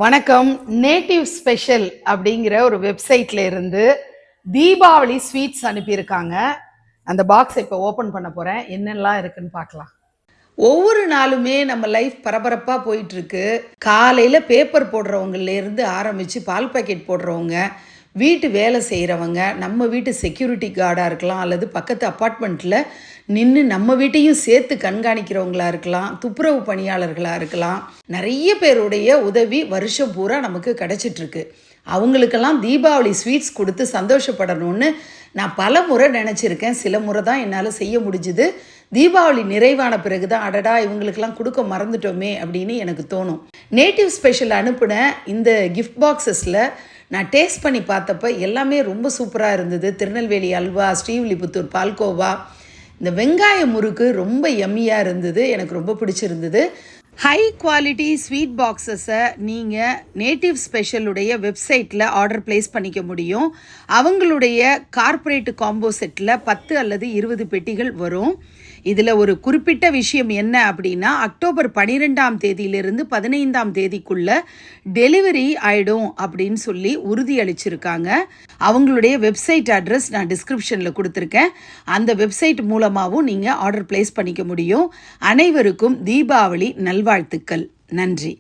வணக்கம். Native special அப்படிங்கிற ஒரு வெப்சைட்ல இருந்து தீபாவளி ஸ்வீட்ஸ் அனுப்பியிருக்காங்க. அந்த பாக்ஸ் இப்போ ஓப்பன் பண்ண போகிறேன். என்னெல்லாம் இருக்குன்னு பார்க்கலாம். ஒவ்வொரு நாளுமே நம்ம லைஃப் பரபரப்பாக போயிட்டுருக்கு. காலையில் பேப்பர் போடுறவங்கலேருந்து ஆரம்பித்து பால் பாக்கெட் போடுறவங்க, வீட்டு வேலை செய்கிறவங்க, நம்ம வீட்டு செக்யூரிட்டி கார்டாக இருக்கலாம், அல்லது பக்கத்து அப்பார்ட்மெண்ட்டில் நின்று நம்ம வீட்டையும் சேர்த்து கண்காணிக்கிறவங்களா இருக்கலாம், துப்புரவு பணியாளர்களாக இருக்கலாம். நிறைய பேருடைய உதவி வருஷம் பூரா நமக்கு கிடச்சிட்ருக்கு. அவங்களுக்கெல்லாம் தீபாவளி ஸ்வீட்ஸ் கொடுத்து சந்தோஷப்படணும்னு நான் பல முறை நினச்சிருக்கேன். சில முறை தான் என்னால் செய்ய முடிஞ்சுது. தீபாவளி நிறைவான பிறகு தான் அடடா இவங்களுக்கெல்லாம் கொடுக்க மறந்துட்டோமே அப்படின்னு எனக்கு தோணும். நேட்டிவ் ஸ்பெஷல் அனுப்பின இந்த கிஃப்ட் பாக்ஸஸில் நான் டேஸ்ட் பண்ணி பார்த்தப்ப எல்லாமே ரொம்ப சூப்பராக இருந்தது. திருநெல்வேலி அல்வா, ஸ்ரீவில்லிபுத்தூர் பால்கோவா, இந்த வெங்காய முறுக்கு ரொம்ப யம்மியாக இருந்தது. எனக்கு ரொம்ப பிடிச்சிருந்தது. ஹை குவாலிட்டி ஸ்வீட் பாக்ஸஸை நீங்கள் நேட்டிவ் ஸ்பெஷலுடைய வெப்சைட்டில் ஆர்டர் ப்ளேஸ் பண்ணிக்க முடியும். அவங்களுடைய கார்ப்பரேட் காம்போ செட்டில் 10 அல்லது 20 பெட்டிகள் வரும். இதில் ஒரு குறிப்பிட்ட விஷயம் என்ன அப்படின்னா, அக்டோபர் 12ஆம் தேதியிலிருந்து 15ஆம் தேதிக்குள்ளே டெலிவரி ஆகிடும் அப்படின்னு சொல்லி உறுதியளிச்சிருக்காங்க. அவங்களுடைய வெப்சைட் அட்ரஸ் நான் டிஸ்கிரிப்ஷனில் கொடுத்துருக்கேன். அந்த வெப்சைட் மூலமாகவும் நீங்கள் ஆர்டர் ப்ளேஸ் பண்ணிக்க முடியும். அனைவருக்கும் தீபாவளி நல்வாழ்த்துக்கள். நன்றி.